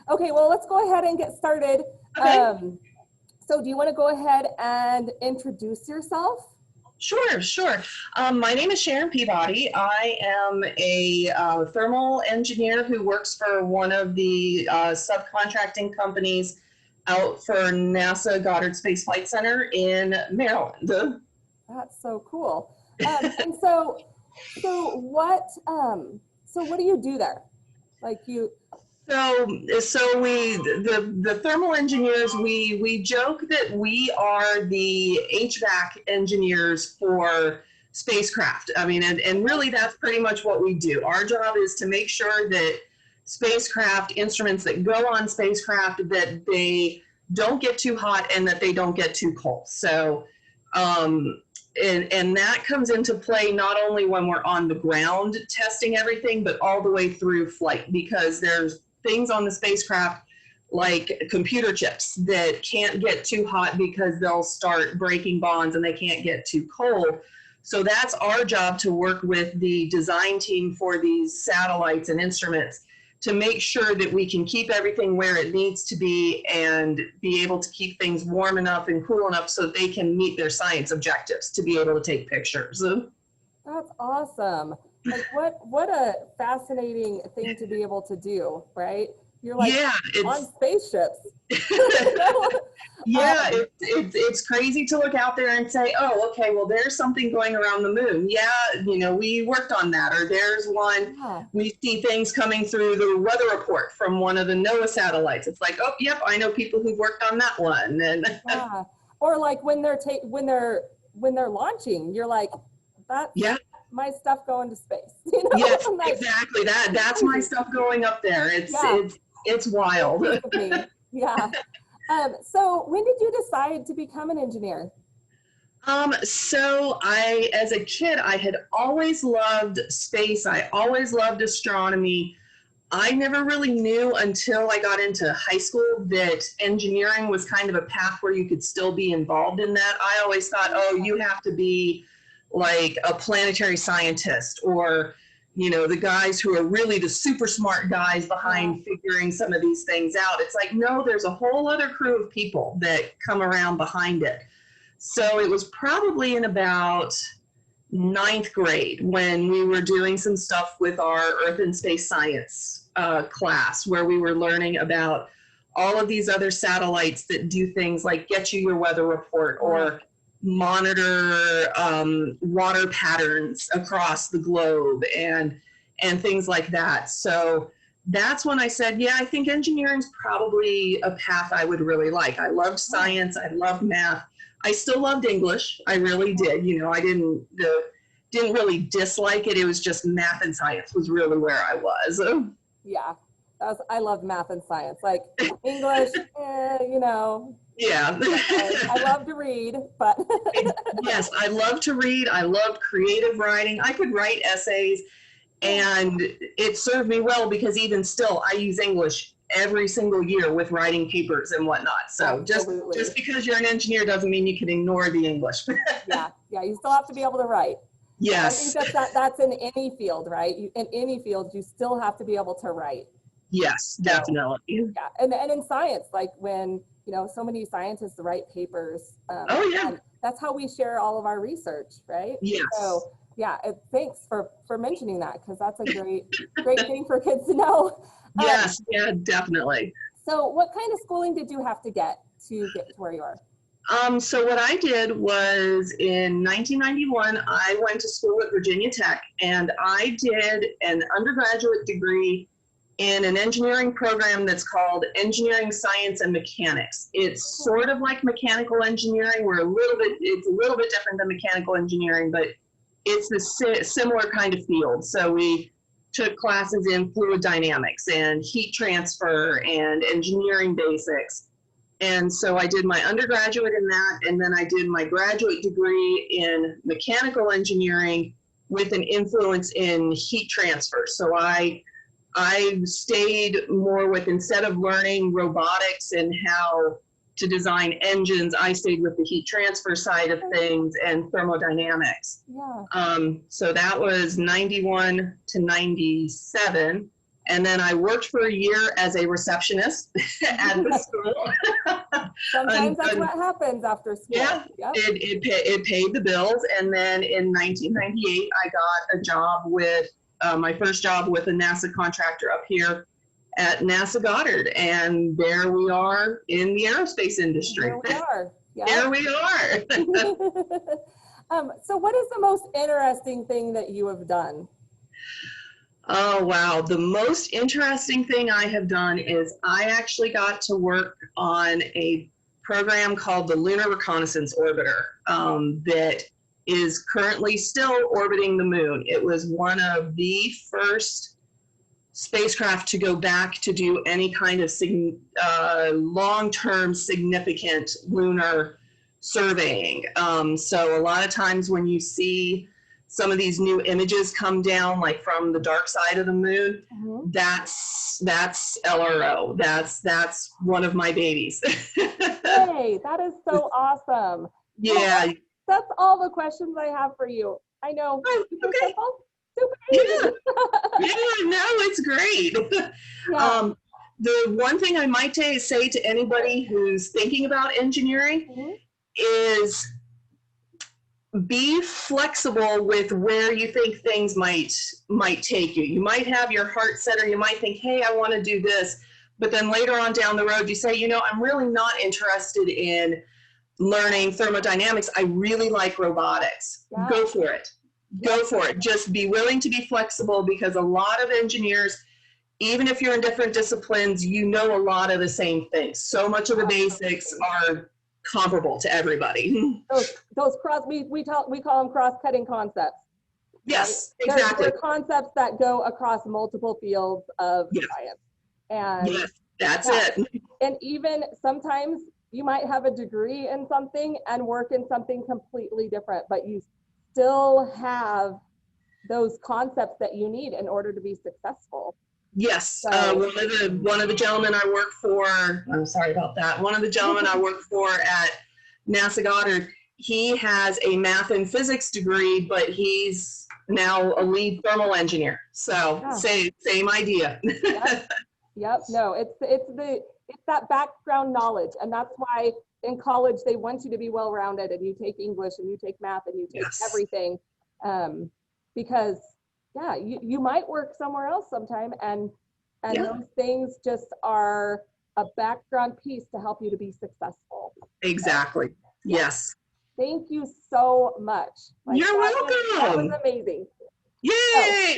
Okay, well, let's go ahead and get started. Okay. So do you want to go ahead and introduce yourself? Sure. My name is Sharon Peabody. I am a thermal engineer who works for one of the subcontracting companies out for NASA Goddard Space Flight Center in Maryland. That's so cool. And so what do you do there? Like you, So the thermal engineers, we joke that we are the HVAC engineers for spacecraft. I mean, and really that's pretty much what we do. Our job is to make sure that spacecraft, instruments that go on spacecraft, that they don't get too hot and that they don't get too cold. So and that comes into play not only when we're on the ground testing everything, but all the way through flight, because there's things on the spacecraft like computer chips that can't get too hot because they'll start breaking bonds, and they can't get too cold. So that's our job, to work with the design team for these satellites and instruments to make sure that we can keep everything where it needs to be and be able to keep things warm enough and cool enough so that they can meet their science objectives to be able to take pictures. that's awesome. Like what a fascinating thing to be able to do, right? You're like on spaceships. Yeah, it's crazy to look out there and say, oh, okay, well, there's something going around the moon. Yeah, we worked on that. Or there's one, we see things coming through the weather report from one of the NOAA satellites. It's like, oh, yep, I know people who've worked on that one. And or like when they're launching, you're like, that's my stuff going to space. Yes, exactly. That's my stuff going up there. It's wild. Yeah. So when did you decide to become an engineer? So as a kid, I had always loved space. I always loved astronomy. I never really knew until I got into high school that engineering was kind of a path where you could still be involved in that. I always thought, oh, you have to be like a planetary scientist, or the guys who are really the super smart guys behind figuring some of these things out. It's like, no, there's a whole other crew of people that come around behind it. So it was probably in about 9th grade when we were doing some stuff with our Earth and Space Science class, where we were learning about all of these other satellites that do things like get you your weather report, or monitor water patterns across the globe, and things like that. So that's when I said, yeah, I think engineering is probably a path I would really like. I loved science. I loved math. I still loved English. I really did. I didn't really dislike it. It was just math and science was really where I was. Yeah, I love math and science. Like English, Yeah. I love to read, but yes, I love to read. I loved creative writing. I could write essays, and it served me well, because even still I use English every single year with writing papers and whatnot. So just because you're an engineer doesn't mean you can ignore the English. yeah, you still have to be able to write. Yes. I think that's in any field, right? In any field, you still have to be able to write. Yes, definitely. Yeah, and in science, like when so many scientists write papers. And that's how we share all of our research, right? Yes. So yeah, thanks for mentioning that, because that's a great thing for kids to know. Yes, yeah, definitely. So what kind of schooling did you have to get to where you are? So what I did was, in 1991, I went to school at Virginia Tech, and I did an undergraduate degree in an engineering program that's called Engineering Science and Mechanics. It's sort of like mechanical engineering. It's a little bit different than mechanical engineering, but it's the similar kind of field. So we took classes in fluid dynamics and heat transfer and engineering basics. And so I did my undergraduate in that, and then I did my graduate degree in mechanical engineering with an influence in heat transfer. So I stayed more with, instead of learning robotics and how to design engines, I stayed with the heat transfer side of things and thermodynamics. Yeah. So that was 91 to 97. And then I worked for a year as a receptionist at the school. Sometimes that's what happens after school. Yeah, yep. it paid the bills. And then in 1998, I got a job with, my first job with a NASA contractor up here at NASA Goddard. And there we are in the aerospace industry. Here we are. Yep. There we are. So what is the most interesting thing that you have done? Oh, wow. The most interesting thing I have done is I actually got to work on a program called the Lunar Reconnaissance Orbiter that is currently still orbiting the moon. It was one of the first spacecraft to go back to do any kind of long-term significant lunar surveying. So a lot of times when you see some of these new images come down, like from the dark side of the moon, that's LRO. That's one of my babies. Hey, that is so awesome. Yeah. Well, that's all the questions I have for you. I know. Super Okay. simple, super easy. Yeah, no, it's great. Yeah. The one thing I might say to anybody who's thinking about engineering is be flexible with where you think things might take you. You might have your heart set, or you might think, hey, I want to do this. But then later on down the road, you say, you know, I'm really not interested in learning thermodynamics. I really like robotics. Yeah. Go for it. Go for it. Just be willing to be flexible, because a lot of engineers, even if you're in different disciplines, you know a lot of the same things. So much of the basics are comparable to everybody. Those cross, we call them cross-cutting concepts. Yes, right? exactly. They're concepts that go across multiple fields of science. And yes, that's it. And even sometimes you might have a degree in something and work in something completely different, but you still have those concepts that you need in order to be successful. Yes, So, one of the gentlemen I work for, I'm sorry about that. One of the gentlemen I work for at NASA Goddard, he has a math and physics degree, but he's now a lead thermal engineer. So same idea. Yep. No, it's that background knowledge, and that's why in college they want you to be well-rounded, and you take English and you take math and you take everything, because you might work somewhere else sometime, and those things just are a background piece to help you to be successful. Exactly. Yes. Thank you so much. You're welcome. That was amazing. Yay!